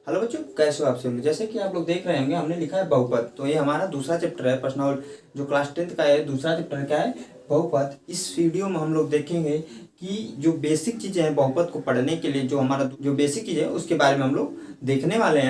Hello बच्चों, कैसे हो आप सब। जैसे कि आप लोग देख रहे होंगे, हमने लिखा है बहुपद। तो ये हमारा दूसरा चैप्टर है पर्सनल, जो क्लास 10th का है। दूसरा चैप्टर क्या है? बहुपद। इस वीडियो में हम लोग देखेंगे कि जो बेसिक चीज़ें हैं बहुपद को पढ़ने के लिए, जो हमारा जो बेसिक चीज़ है उसके बारे में हम लोग देखने वाले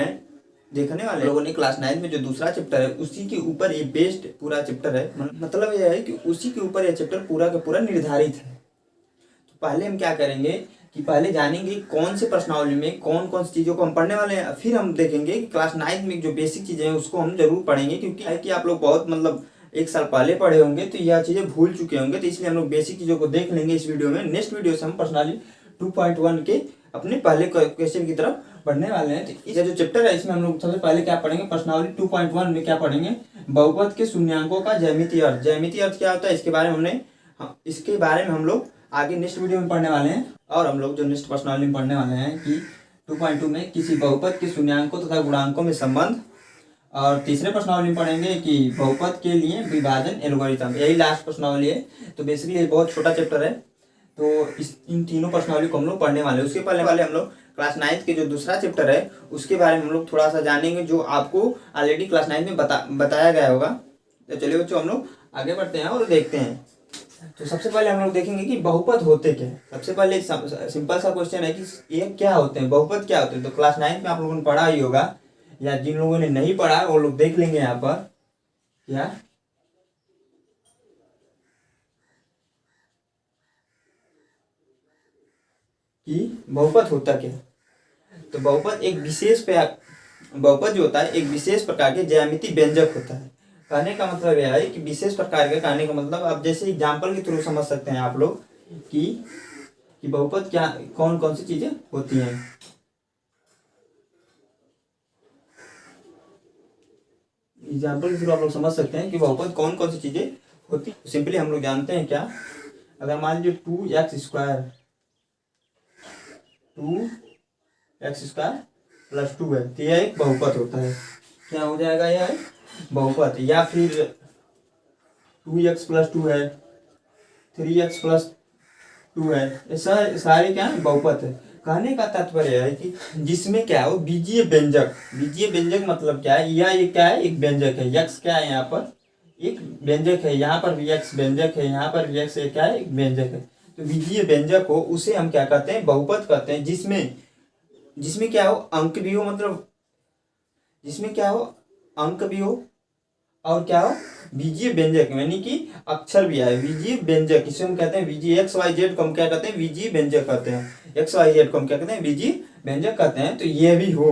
लोगों ने क्लास 9 में जो दूसरा चैप्टर है उसी के ऊपर ये बेस्ड पूरा चैप्टर है। मतलब यह है कि उसी के ऊपर यह चैप्टर पूरा का पूरा निर्धारित है। तो पहले हम क्या करेंगे कि पहले जानेंगे कौन से प्रश्नावली में कौन कौन सी चीज़ों को हम पढ़ने वाले हैं। फिर हम देखेंगे कि क्लास 9 में जो बेसिक चीज़ें हैं उसको हम जरूर पढ़ेंगे, क्योंकि है कि आप लोग बहुत एक साल पहले पढ़े होंगे तो यह चीज़ें भूल चुके होंगे। तो इसलिए हम लोग बेसिक चीज़ों को देख लेंगे इस वीडियो में। नेक्स्ट वीडियो से हम पर्सनली 2.1 के अपने पहले क्वेश्चन की तरफ बढ़ने वाले हैं। तो ये जो चैप्टर है इसमें हम लोग सबसे पहले क्या पढ़ेंगे, पर्सनावली 2.1 में क्या पढ़ेंगे, बहुपद के शून्यांकों का ज्यामितीय अर्थ। ज्यामितीय अर्थ क्या होता है इसके बारे में हम लोग आगे नेक्स्ट वीडियो में पढ़ने वाले हैं। और हम लोग जो नेक्स्ट पर्सनालिटी में पढ़ने वाले हैं कि 2.2 में किसी बहुपद के शून्यांकों तथा गुणांकों में संबंध। और तीसरे प्रश्नावली में पढ़ेंगे कि बहुपद के लिए विभाजन एल्गोरिथम। यही लास्ट प्रश्नावली है। तो बेसिकली ये बहुत छोटा चैप्टर है। तो इन तीनों प्रश्नावली को हम लोग पढ़ने वाले हैं। उसके पहले हम लोग क्लास 9 के जो दूसरा चैप्टर है उसके बारे में हम लोग थोड़ा सा जानेंगे, जो आपको ऑलरेडी क्लास 9 में बताया गया होगा। तो चलिए बच्चों, हम लोग आगे बढ़ते हैं और देखते हैं। तो सबसे पहले हम लोग देखेंगे कि बहुपद होते क्या है। सबसे पहले सिंपल सा क्वेश्चन है कि ये क्या होते हैं, बहुपद क्या होते हैं। तो क्लास 9 में आप लोगों ने पढ़ा ही होगा, या जिन लोगों ने नहीं पढ़ा वो लोग देख लेंगे यहाँ पर क्या कि बहुपद होता क्या। तो बहुपद जो होता है एक विशेष प्रकार के ज्यामितीय व्यंजक होता है। कहने का मतलब यह है कि विशेष प्रकार के, कहने का मतलब आप जैसे एग्जाम्पल के थ्रू समझ सकते हैं आप लोग कि बहुपद क्या कौन कौन सी चीजें होती हैं। एग्जाम्पल के थ्रू आप लोग समझ सकते हैं कि बहुपद कौन कौन सी चीजें होती हैं। सिंपली हम लोग जानते हैं क्या, अगर मान लीजिए 2x² + 2 है तो यह एक बहुपद होता है। क्या हो जाएगा, यह है बहुपद। या फिर 2x + 2 है, 3x + 2 है, ये सारे क्या है, बहुपद है। कहने का तात्पर्य है कि जिसमें क्या है वो बीजीय व्यंजक मतलब क्या है, यह ये क्या है, एक व्यंजक है। यक्स क्या है, यहाँ पर एक व्यंजक है, यहाँ पर भी x व्यंजक है, यहाँ पर भी x क्या है, एक व्यंजक है। तो बीजीय व्यंजक हो उसे हम क्या कहते हैं, बहुपद कहते हैं। जिसमें क्या हो, अंक भी हो, मतलब जिसमें क्या हो, अंक भी हो और क्या हो, बीजीय व्यंजक यानी कि अक्षर भी आए। बीजीय व्यंजक इसे हम कहते हैं बीजीय। एक्स वाई जेड को हम क्या कहते हैं, बीजीय व्यंजक कहते हैं। एक्स वाई जेड को हम क्या कहते हैं, बीजीय व्यंजक कहते हैं। तो ये भी हो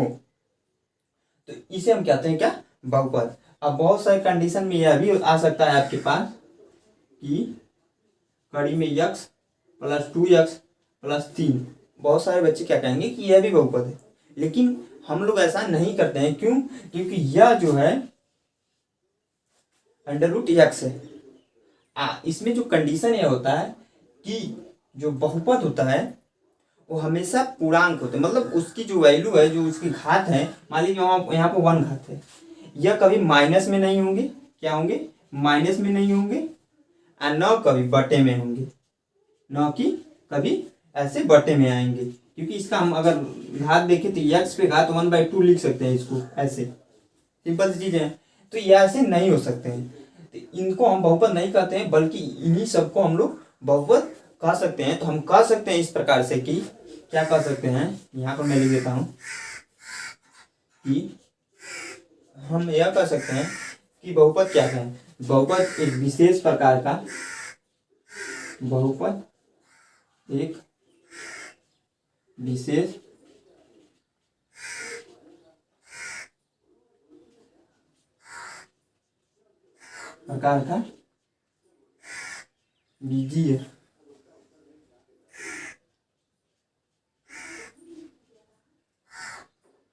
तो इसे हम कहते हैं क्या, बहुपद। अब बहुत सारे कंडीशन में यह भी आ सकता है आपके पास कि कड़ी में x + 2x + 3। बहुत सारे बच्चे क्या कहेंगे कि यह भी बहुपद है, लेकिन हम लोग ऐसा नहीं करते हैं। क्यों? क्योंकि यह जो है √x है। इसमें जो कंडीशन यह होता है कि जो बहुपद होता है वो हमेशा पूर्णांक होते हैं, मतलब उसकी जो वैल्यू है, जो उसकी घात है, मान लीजिए यहाँ पर 1 घात है, यह कभी माइनस में नहीं होंगे। क्या होंगे, माइनस में नहीं होंगे, और न कभी बटे में होंगे, न कि कभी ऐसे बटे में आएंगे। क्योंकि इसका हम अगर घात देखें तो x पे घात 1/2 लिख सकते हैं, इसको ऐसे सिंपल सी चीज है। तो ये ऐसे नहीं हो सकते हैं, तो इनको हम बहुपद नहीं कहते हैं, बल्कि इन्हीं सबको हम लोग बहुपद कह सकते हैं। तो हम कह सकते हैं इस प्रकार से कि क्या कह सकते हैं, यहाँ पर मैं लिख देता हूँ कि हम यह कह सकते हैं कि बहुपद क्या है। बहुपद एक विशेष प्रकार का, बहुपद एक विशेष प्रकार का बीजीय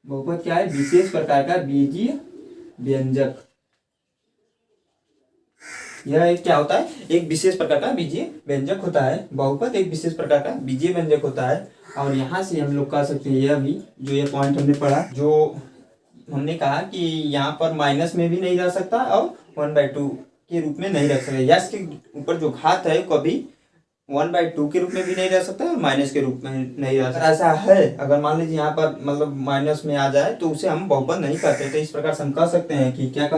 बहुपद क्या है, विशेष प्रकार का बीजीय व्यंजक। यह एक क्या होता है, एक विशेष प्रकार का बीजीय व्यंजक होता है। बहुपद एक विशेष प्रकार का बीजीय व्यंजक होता है। और यहाँ से हम लोग कह सकते हैं यह भी, जो ये पॉइंट हमने पढ़ा, जो हमने कहा कि यहाँ पर माइनस में भी नहीं रह सकता और 1/2 के रूप में नहीं रख सकते। यस के ऊपर जो घात है कभी 1/2 के रूप में भी नहीं रह सकता है और माइनस के रूप में नहीं रह सकता। ऐसा है, अगर मान लीजिए यहाँ पर मतलब माइनस में आ जाए तो उसे हम बहुपद नहीं कहते। तो इस प्रकार से हम कह सकते हैं कि क्या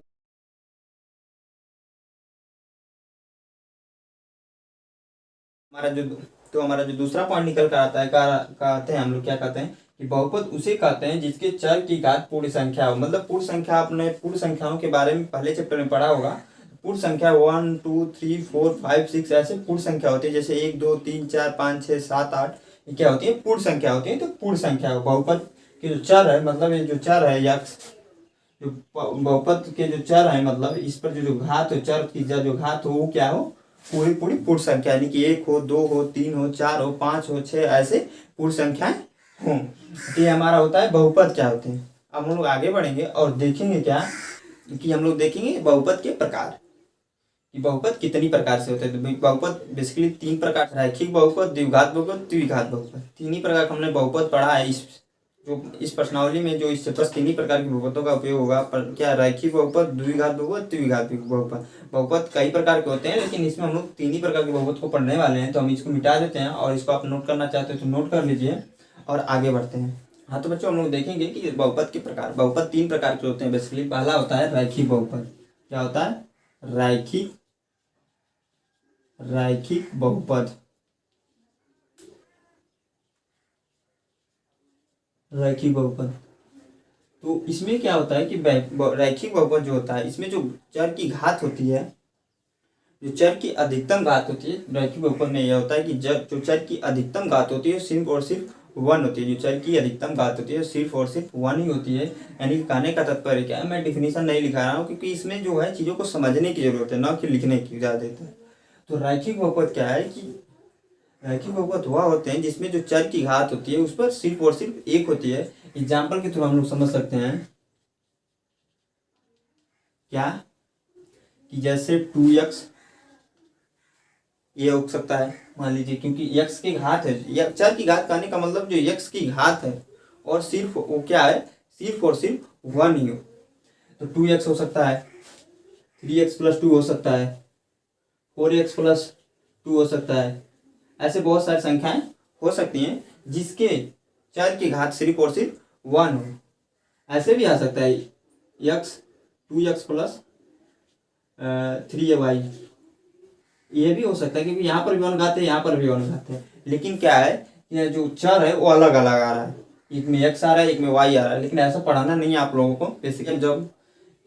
हमारा जो हमारा जो दूसरा पॉइंट निकल कर आता है, कहते हैं हम लोग क्या कहते हैं कि बहुपद उसे कहते हैं जिसके चर की घात पूर्ण संख्या हो। मतलब पूर्ण संख्या, आपने पूर्ण संख्याओं के बारे में पहले चैप्टर में पढ़ा होगा। पूर्ण संख्या 1 2 3 4 5 6 ऐसे पूर्ण संख्या होती है, जैसे 1 2 3 4 5 6 7 8, ये क्या होती है, पूर्ण संख्या होती है। तो पूर्ण संख्या हो बहुपद के जो चर है, मतलब ये जो चर है यक्स, जो बहुपद के जो चर है, मतलब इस पर जो घात हो, चर की जो घात हो वो क्या हो, पूरी पूरी पूर्ण संख्या, यानी कि 1 हो 2 हो 3 हो 4 हो 5 हो 6 ऐसे पूर्ण संख्याएं हों। तो ये हमारा होता है बहुपद क्या होते हैं। अब हम लोग आगे बढ़ेंगे और देखेंगे क्या कि हम लोग देखेंगे बहुपद के प्रकार, कि बहुपद कितनी प्रकार से होते हैं। तो बहुपद बेसिकली 3 प्रकार से, रैखिक बहुपद, द्विघात बहुपद, द्विघात बहुपद, 3 ही प्रकार का हमने बहुपद पढ़ा है। इस प्रश्नावली में जो इस चैप्टर 3 ही प्रकार की बहुपदों का उपयोग होगा। पर क्या रैखिक बहुपद, द्विघात बहुपद, द्विघात बहुपद। बहुपद कई प्रकार के होते हैं, लेकिन इसमें हम लोग 3 ही प्रकार के बहुपद को पढ़ने वाले हैं। तो हम इसको मिटा देते हैं और इसको आप नोट करना चाहते हो तो नोट कर लीजिए और आगे बढ़ते हैं। हाँ तो बच्चों, हम लोग देखेंगे कि बहुपद के प्रकार। बहुपद 3 प्रकार के होते हैं बेसिकली। पहला होता है रैखिक बहुपद। क्या होता है? रैखिक बहुपद। रैखिक बहुपद, तो इसमें क्या होता है कि रैखिक बहुपद जो होता है, इसमें जो चर की घात होती है, जो चर की अधिकतम घात होती है, रैखिक बहुपद में यह होता है कि जब जो चर की अधिकतम घात होती है सिर्फ और सिर्फ 1 होती है। जो चर की अधिकतम घात होती है सिर्फ और सिर्फ 1 ही होती है। यानी कि कहने का तात्पर्य क्या है, मैं डिफिनीशन नहीं लिखा रहा हूँ क्योंकि इसमें जो है चीज़ों को समझने की जरूरत है, न कि लिखने की ज़्यादा। तो रैखिक बहुपद क्या है कि रैखिक बहुपद वह होते हैं जिसमें जो चर की घात होती है उस पर सिर्फ और सिर्फ 1 होती है। एग्जाम्पल के थ्रू हम लोग समझ सकते हैं क्या, कि जैसे 2x ये हो सकता है, मान लीजिए, क्योंकि x की घात है, या चर की घात कहने का मतलब जो x की घात है और सिर्फ वो क्या है, सिर्फ और सिर्फ 1 ही हो। तो 2x हो सकता है, 3x+2 हो सकता है, 4x+2 हो सकता है। ऐसे बहुत सारी संख्याएं हो सकती हैं जिसके चर की घात सिर्फ और सिर्फ 1 हो। ऐसे भी आ सकता है x 2x+3y, ये भी हो सकता है क्योंकि यहाँ पर भी 1 घात है, यहाँ पर भी 1 घात है। लेकिन क्या है, ये जो चर है वो अलग अलग आ रहा है, एक में x आ रहा है, एक में y आ रहा है। लेकिन ऐसा पढ़ाना नहीं है आप लोगों को। बेसिकली जब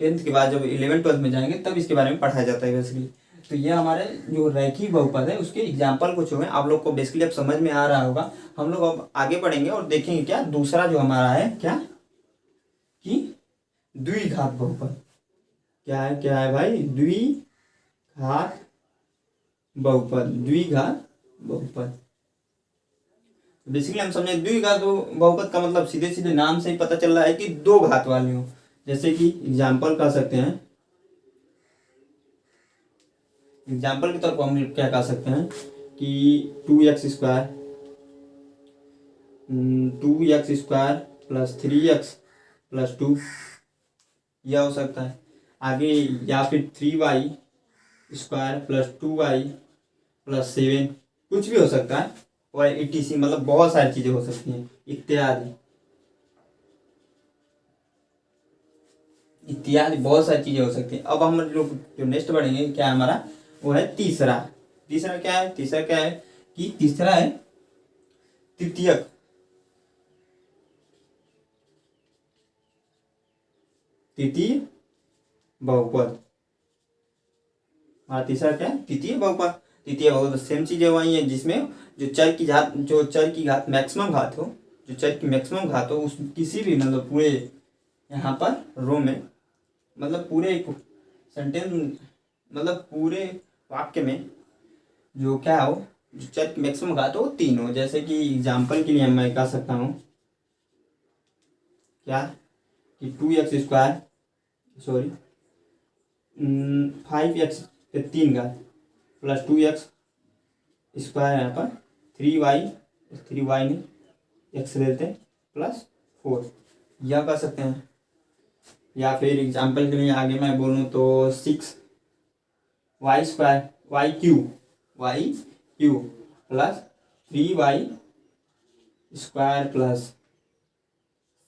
10th के बाद जब 11th 12th में जाएंगे तब इसके बारे में पढ़ाया जाता है बेसिकली। तो ये हमारे जो रैखिक बहुपद है उसके एग्जाम्पल कुछ हुए, आप लोग को बेसिकली अब समझ में आ रहा होगा। हम लोग अब आगे बढ़ेंगे और देखेंगे क्या दूसरा जो हमारा है, क्या कि द्विघात बहुपद। क्या है भाई? द्विघात बहुपद। द्विघात बहुपद बेसिकली हम समझे, द्विघात बहुपद का मतलब सीधे सीधे नाम से ही पता चल रहा है कि 2 घात वाली हो। जैसे कि एग्जाम्पल कह सकते हैं, एग्जाम्पल के तौर पर हम क्या कह सकते हैं कि 2x² + 3x+2 यह हो सकता है आगे, या फिर 3y² + 2y + 7 कुछ भी हो सकता है। और etc, मतलब बहुत सारी चीजें हो सकती हैं, इत्यादि इत्यादि बहुत सारी चीजें हो सकती हैं। अब हम लोग जो नेक्स्ट बढ़ेंगे क्या हमारा, वो है तीसरा। तीसरा क्या है? कि तीसरा है तृतीयक। तृतीय बहुपद। तीसरा क्या है? तृतीय बहुपद। तृतीय बहुपद सेम चीजें वही है जिसमें जो चर की घात मैक्सिमम घात हो, जो चर की मैक्सिमम घात हो उस किसी भी मतलब पूरे यहाँ पर रो में, मतलब पूरे एक सेंटेंस, मतलब पूरे वाक्य में जो क्या हो, जो चर की मैक्सिमम घात हो 3 हो। जैसे कि एग्जाम्पल के लिए मैं कह सकता हूँ क्या कि 5x के 3 घात + 2x² यहाँ पर 3y नहीं x लेते हैं +4, यह कर सकते हैं। या फिर एग्जाम्पल के लिए आगे मैं बोलूँ तो 6y² y³ plus 3y square plus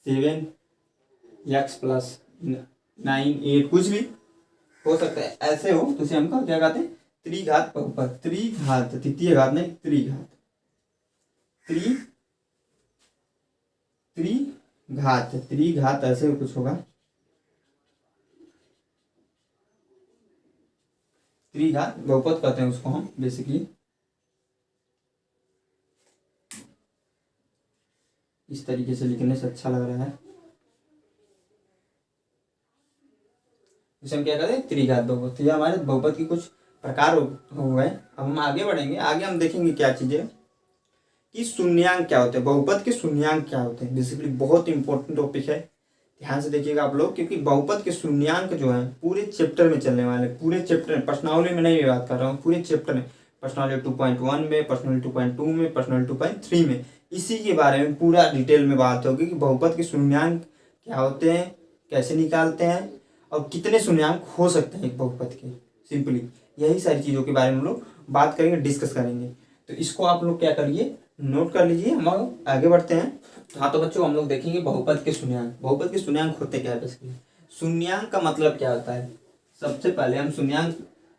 7x plus 9 8 कुछ भी हो सकता है। ऐसे हो तो उसे हम क्या कहते हैं, त्रिघात बहुपद। त्रिघात, तृतीय घात नहीं, त्रिघात। त्रिघात, त्रिघात ऐसे कुछ होगा, त्रिघात बहुपद कहते हैं उसको हम बेसिकली। इस तरीके से लिखने से अच्छा लग रहा है। इसे हम क्या कहते हैं, त्रिघात बहुपद। तो ये हमारे बहुपद की कुछ प्रकार हो गए। अब हम आगे बढ़ेंगे, आगे हम देखेंगे क्या चीजें कि शून्यांक क्या होते हैं, बहुपद के शून्यांक क्या होते हैं। बेसिकली बहुत इंपॉर्टेंट टॉपिक है, ध्यान से देखिएगा आप लोग, क्योंकि बहुपद के शून्यांक जो है पूरे चैप्टर में चलने वाले, पूरे चैप्टर में, प्रश्नावली में नहीं बात कर रहा हूँ, पूरे चैप्टर में, प्रश्नावली 2.1 में, प्रश्नावली 2.2 में, प्रश्नावली 2.3 में, इसी के बारे में पूरा डिटेल में बात होगी कि बहुपद के शून्यांक क्या होते हैं, कैसे निकालते हैं, और कितने शून्यांक हो सकते हैं एक बहुपद के। सिंपली यही सारी चीज़ों के बारे में हम लोग बात करेंगे, डिस्कस करेंगे। तो इसको आप लोग क्या करिए, नोट कर लीजिए। हम आगे बढ़ते हैं। हाँ तो बच्चों हम लोग देखेंगे बहुपद के शून्यांक। बहुपद के शून्यांक होते क्या है बेसिकली। शून्यांक का मतलब क्या होता है, सबसे पहले हम शून्यांक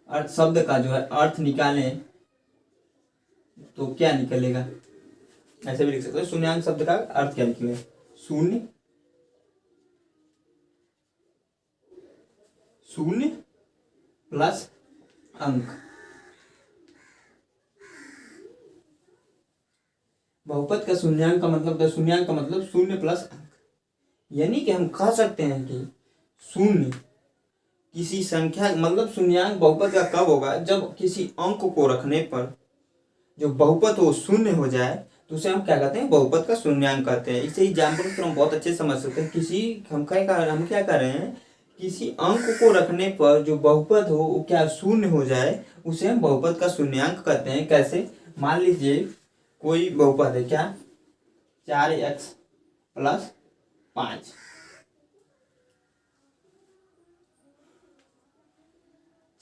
अर्थ शब्द का जो है अर्थ निकालें तो क्या निकलेगा, ऐसे भी लिख सकते हैं। शून्यांक शब्द का अर्थ क्या निकलेगा, शून्य, शून्य प्लस अंक। बहुपद का शून्यांक का मतलब, शून्यांक का मतलब शून्य प्लस अंक। यानी कि हम कह सकते हैं कि शून्य किसी संख्या, मतलब शून्यांक बहुपद का कब होगा, जब किसी अंक को रखने पर जो बहुपद हो शून्य हो जाए, तो उसे हम क्या कहते हैं, बहुपद का शून्यांक कहते हैं। इसे एग्जाम्पल पर हम बहुत अच्छे से समझ सकते हैं। हम क्या कर रहे हैं, किसी अंक को रखने पर जो बहुपद हो वो क्या शून्य हो जाए, उसे हम बहुपद का शून्यांक कहते हैं। कैसे, मान लीजिए कोई बहुपद है क्या, 4x प्लस 5,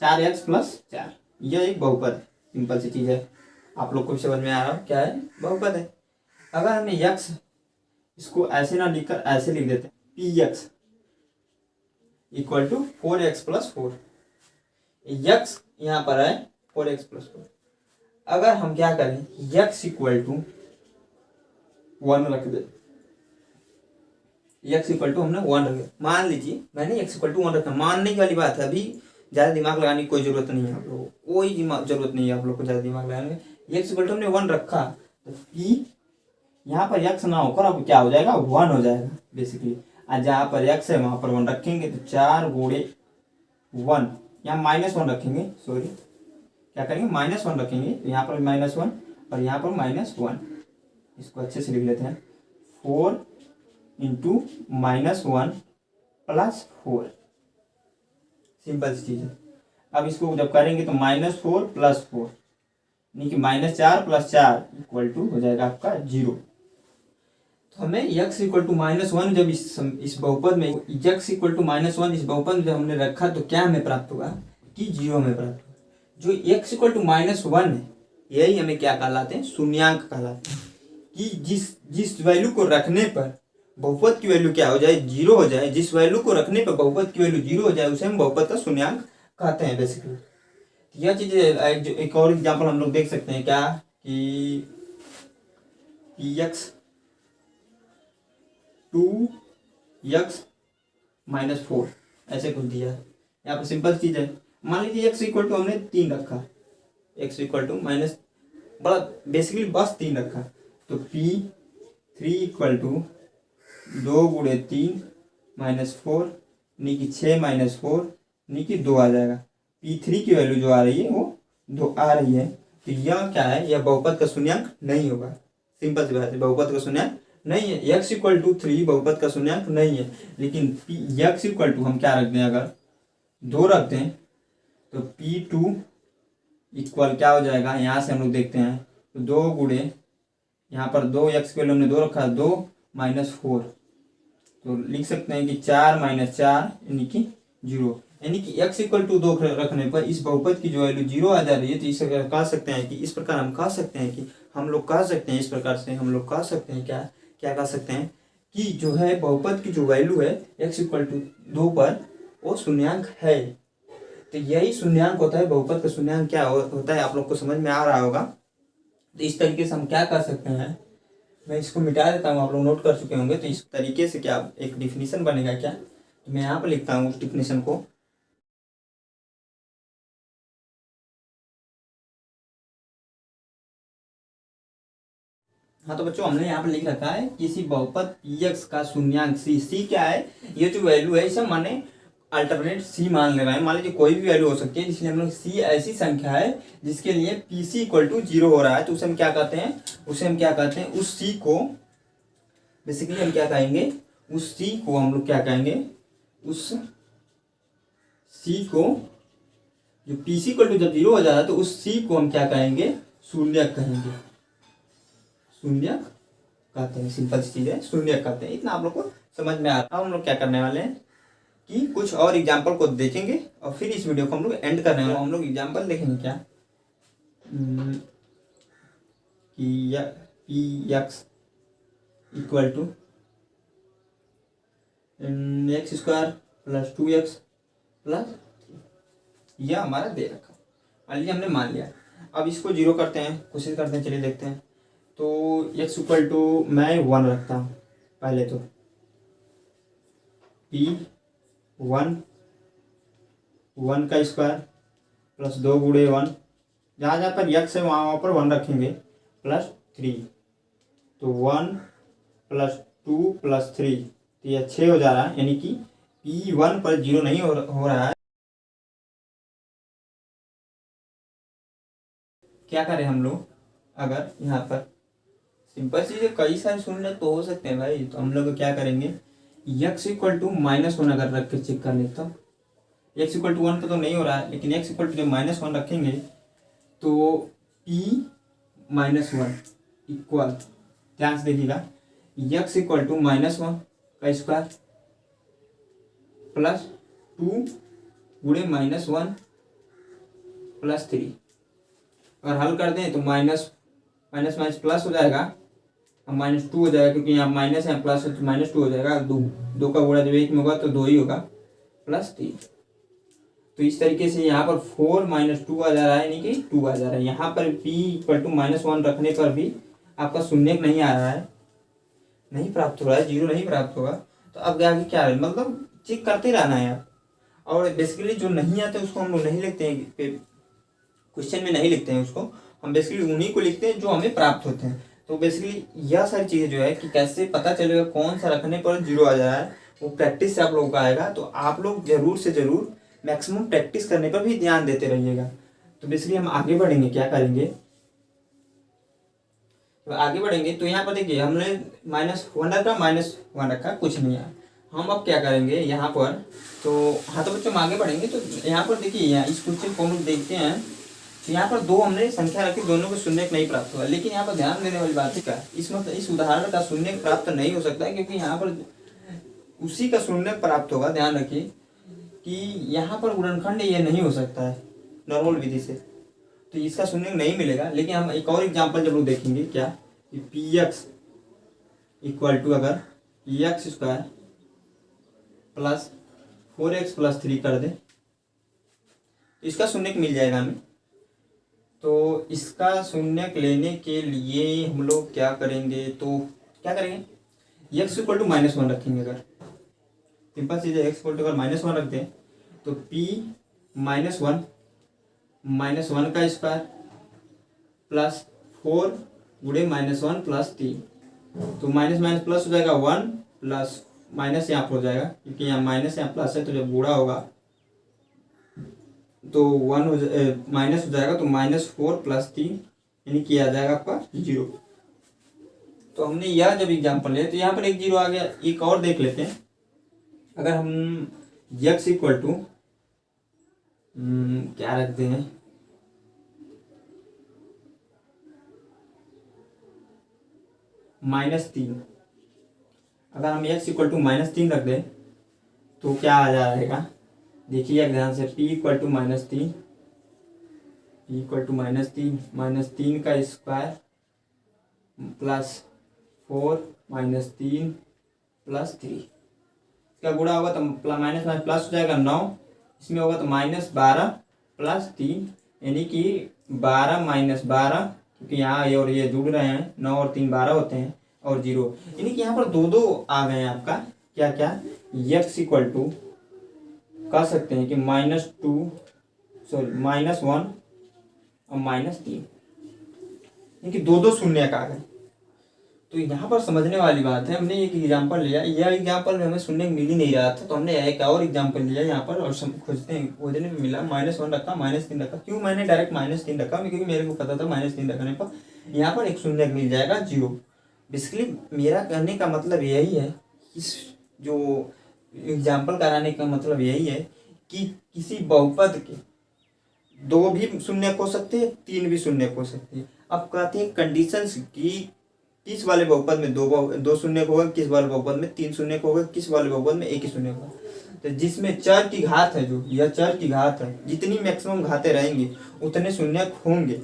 4x प्लस 4, यह एक बहुपद है। सिंपल सी चीज है, आप लोग को समझ में आ रहा है क्या है, बहुपद है। अगर हमें x, इसको ऐसे ना लिखकर ऐसे लिख देते हैं, px equal to 4x plus 4, x यहाँ पर है 4x प्लस 4। अगर हम क्या करें, x इक्वल टू 1 रख दे, x इक्वल टू हमने 1 रख दिया। मान लीजिए मैंने x इक्वल टू 1 रखा, मानने की वाली बात है, अभी ज़्यादा दिमाग लगाने की कोई ज़रूरत नहीं है आप लोगों को, कोई जरूरत नहीं है आप लोग को ज़्यादा दिमाग लगाने की। x इक्वल टू हमने 1 रखा, तो p यहाँ पर x ना होकर अब क्या हो जाएगा, 1 हो जाएगा बेसिकली। और जहाँ पर x है वहाँ पर 1 रखेंगे, तो 4 गुणे 1, यहाँ -1 रखेंगे, सॉरी क्या करेंगे, -1 रखेंगे, तो यहाँ पर -1 और यहाँ पर -1। इसको अच्छे से लिख लेते हैं, 4 इंटू -1 प्लस 4, सिंपल सी चीज़ है। अब इसको जब करेंगे तो -4 प्लस 4, यानी कि -4 प्लस 4 इक्वल टू हो जाएगा आपका 0। तो हमें x इक्वल टू -1 जब इस बहुपद में, x इक्वल टू -1 इस बहुपद में जब हमने रखा, तो क्या हमें प्राप्त होगा कि 0 में प्राप्त होगा। जो x इक्वल टू -1 है, यही हमें क्या कहलाते हैं, शून्यांक कहलाते हैं। कि जिस वैल्यू को रखने पर बहुपद की वैल्यू क्या हो जाए, 0 हो जाए, जिस वैल्यू को रखने पर बहुपद की वैल्यू 0 हो जाए, उसे हम बहुपद का शून्यांक कहते हैं बेसिकली। यह चीज एक और एग्जांपल हम लोग देख सकते हैं क्या, कि px 2x -4 ऐसे कुछ दिया है। यहाँ पर सिंपल चीज है, मान लीजिए x इक्वल टू हमने 3 रखा, x इक्वल टू माइनस बड़ा बेसिकली बस 3 रखा, तो p3 इक्वल टू 2 गुणे 3 -4, यानी कि 6 -4, यानी कि 2 आ जाएगा। p3 की वैल्यू जो आ रही है वो 2 आ रही है, तो यह क्या है, यह बहुपद का शून्यांक नहीं होगा। सिंपल सी बात है, बहुपद का शून्यांक नहीं है। x इक्वल टू 3 बहुपद का शून्यांक नहीं है, लेकिन x इक्वल टू हम क्या रखते हैं, अगर 2 रखते हैं तो p2 इक्वल क्या हो जाएगा, यहाँ से हम लोग देखते हैं, तो 2 गुणे यहाँ पर 2x की वैल्यू हमने 2 रखा, 2 -4, तो लिख सकते हैं कि 4 -4 यानी कि 0। यानी कि x इक्वल टू 2 रखने पर इस बहुपद की जो वैल्यू 0 आ जा रही है। तो इसे कह सकते हैं कि इस प्रकार हम कह सकते हैं कि हम लोग कह सकते हैं इस प्रकार से हम लोग कह सकते हैं क्या क्या कह सकते हैं कि जो है बहुपद की जो वैल्यू है x इक्वल टू 2 पर वो शून्यांक है। तो यही शून्यांक होता है, बहुपद का शून्यांक क्या होता है आप लोग को समझ में आ रहा होगा। तो इस तरीके से हम क्या कर सकते हैं, मैं इसको मिटा देता हूँ, आप लोग नोट कर चुके होंगे। तो इस तरीके से क्या एक डिफिनीशन बनेगा क्या, तो मैं यहाँ पर लिखता हूँ उस डिफिनीशन को। हाँ तो बच्चों हमने यहाँ पर लिख रखा है किसी बहुपद px का शून्यांक c क्या है, ये जो वैल्यू है इसे माने अल्टरनेट c मान ले रहे हैं। मान लीजिए कोई भी वैल्यू हो सकती है, इसलिए हम लोग c ऐसी संख्या है जिसके लिए pc इक्वल टू 0 हो रहा है। तो उसे हम क्या कहते हैं, उसे हम क्या कहते हैं, उस c को बेसिकली हम क्या कहेंगे, उस c को हम लोग क्या कहेंगे, उस c को जो pc इक्वल टू जब 0 हो जाता है तो उस c को हम क्या कहेंगे, शून्यक कहेंगे। शून्यक कहते हैं, सिंपल सी चीज है, शून्यक कहते हैं। इतना आप लोग को समझ में आ रहा है। अब हम लोग क्या करने वाले हैं कि कुछ और एग्जाम्पल को देखेंगे और फिर इस वीडियो को हम लोग एंड करने वाले हैं। हम लोग एग्जाम्पल देखेंगे क्या, P X equal to X square plus 2x plus, यह हमारा दे रखा, मान लीजिए हमने मान लिया। अब इसको 0 करते हैं, कोशिश करते हैं, चलिए देखते हैं। तो x इक्वल टू मैं 1 रखता हूँ पहले, तो p 1 का स्क्वायर प्लस 2 गुणे 1, जहाँ जहाँ पर x है वहाँ पर 1 रखेंगे, प्लस 3, तो 1 प्लस 2 प्लस 3, तो यह 6 हो जा रहा है। यानी कि p1 पर 0 नहीं हो रहा है। क्या करें हम लोग, अगर यहाँ पर सिंपल चीज है, कई सारे शून्य तो हो सकते हैं भाई, तो हम लोग क्या करेंगे, x इक्वल टू -1 अगर रख के चेक कर ले तो x इक्वल टू 1 पर तो नहीं हो रहा है, लेकिन x इक्वल टू जब -1 रखेंगे तो p -1 इक्वल, ध्यान से देखिएगा, x इक्वल टू -1 का स्क्वायर प्लस 2 गुणे -1 प्लस 3। अगर हल कर दें तो माइनस माइनस प्लस हो जाएगा, अब -2 हो जाएगा, क्योंकि यहाँ माइनस है प्लस है तो -2 हो जाएगा। 2 का गुणा जब 1 में होगा तो 2 ही होगा, प्लस 3। तो इस तरीके से यहाँ पर 4 - 2 आ जा रहा है, यानी कि 2 आ जा रहा है। यहाँ पर p इक्वल टू -1 रखने पर भी आपका शून्य नहीं आ रहा है, नहीं प्राप्त हो रहा है, 0 नहीं प्राप्त होगा। तो अब आगे क्या है, मतलब चेक करते रहना है आप। और बेसिकली जो नहीं आते उसको हम लोग नहीं लिखते हैं, क्वेश्चन में नहीं लिखते हैं उसको, हम बेसिकली उन्हीं को लिखते हैं जो हमें प्राप्त होते हैं। तो बेसिकली यह सारी चीज़ें जो है कि कैसे पता चलेगा कौन सा रखने पर 0 आ जा रहा है, वो प्रैक्टिस से आप लोगों का आएगा। तो आप लोग जरूर से जरूर मैक्सिमम प्रैक्टिस करने पर भी ध्यान देते रहिएगा। तो बेसिकली हम आगे बढ़ेंगे, क्या करेंगे, तो आगे बढ़ेंगे तो यहाँ पर देखिए हमने -1 रखा, -1 रखा, कुछ नहीं है। हम अब क्या करेंगे यहाँ पर, तो हाँ तो बच्चों हम आगे बढ़ेंगे। तो यहाँ पर देखिए, यहाँ इस क्वेश्चन को हम लोग देखते हैं। तो यहाँ पर 2 हमने संख्या रखी, दोनों को शून्य नहीं प्राप्त हुआ। लेकिन यहाँ पर ध्यान देने वाली बात है क्या, इस उदाहरण का शून्य प्राप्त नहीं हो सकता है, क्योंकि यहाँ पर उसी का शून्य प्राप्त होगा। ध्यान रखिए कि यहाँ पर गुणनखंड ये नहीं हो सकता है नॉर्मल विधि से, तो इसका शून्य नहीं मिलेगा। लेकिन हम एक और एग्जाम्पल जब लोग देखेंगे क्या, कि पी एक्स इक्वल टू अगर x square plus 4x plus 3 कर दे, इसका शून्य मिल जाएगा हमें। तो इसका शून्य लेने के लिए हम लोग क्या करेंगे, तो क्या करेंगे, x इक्वल टू -1 रखेंगे। अगर सिंपल चीज़ है, x इक्वल टू अगर -1 रख दें तो p -1 का स्क्वायर प्लस 4 गुणे -1 प्लस 3, तो माइनस माइनस प्लस हो जाएगा 1 प्लस माइनस यहाँ पर हो जाएगा, क्योंकि यहाँ माइनस यहाँ प्लस है, तो जब गुणा होगा तो 1 माइनस हो जाएगा, तो -4 प्लस 3 यानी कि आ जाएगा आपका 0। तो हमने यह जब एग्जाम्पल लिया तो यहाँ पर एक 0 आ गया। एक और देख लेते हैं, अगर हम x इक्वल टू क्या रखते हैं, -3, अगर हम x इक्वल टू -3 रख दें तो क्या आ जाएगा, देखिए ध्यान से, p equal to -3, p equal to -3 का स्क्वायर प्लस 4 -3 प्लस 3, इसका गुणा होगा तो माइनस माइनस प्लस हो जाएगा 9, इसमें होगा तो -12 प्लस 3, यानी कि 12 - 12, क्योंकि यहाँ ये और ये जुड़ रहे हैं, 9 और 3 12 होते हैं, और 0, यानी कि यहाँ पर दो दो आ गए हैं आपका। क्या क्या, x इक्वल टू कह सकते हैं कि -1 और -3, यानी कि दो दो शून्य का आ गए। तो यहाँ पर समझने वाली बात है, हमने एक एग्जांपल लिया, यह एग्जांपल में हमें सुनने मिल ही नहीं रहा था, तो हमने एक और एग्जांपल लिया यहाँ पर और खोजने में मिला -1 रखा, -3 रखा। क्यों मैंने डायरेक्ट -3 रखा, क्योंकि मेरे को पता था -3 रखने पर यहाँ पर एक शून्य मिल जाएगा 0। बेसिकली मेरा कहने का मतलब यही है, इस जो एग्जाम्पल कराने का मतलब यही है कि किसी बहुपद के दो भी शून्य हो सकते हैं, 3 भी शून्य हो सकते हैं। अब कहते हैं कंडीशंस की, किस वाले बहुपद में दो शून्य होगा, किस वाले बहुपद में 3 शून्य होगा, किस वाले बहुपद में 1 ही शून्य होगा। तो जिसमें चर की घात है, जो यह चर की घात है, जितनी मैक्सिमम घातें रहेंगी उतने शून्य होंगे।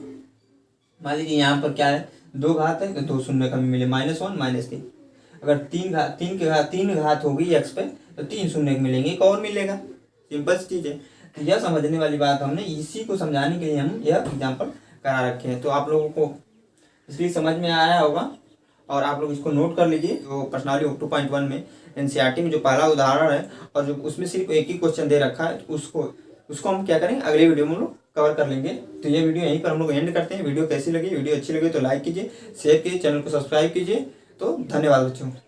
मान लीजिए यहाँ पर क्या है, 2 घात है तो 2 शून्य कमी मिले, -1 -3। अगर 3 घात होगी x पे तो 3 शून्य मिलेंगे, एक और मिलेगा। सिंपल चीज है। तो यह समझने वाली बात हमने, इसी को समझाने के लिए हम यह एग्जाम्पल करा रखे हैं। तो आप लोगों को इसलिए समझ में आया होगा, और आप लोग इसको नोट कर लीजिए। जो प्रश्नावली 2.1 में एनसीईआरटी में जो पहला उदाहरण है, और जो उसमें सिर्फ एक ही क्वेश्चन दे रखा है, उसको हम क्या करेंगे, अगले वीडियो में हम लोग कवर कर लेंगे। तो ये वीडियो यहीं पर हम लोग एंड करते हैं। वीडियो कैसी लगी, वीडियो अच्छी लगी तो लाइक कीजिए, शेयर कीजिए, चैनल को सब्सक्राइब कीजिए। तो धन्यवाद बच्चों।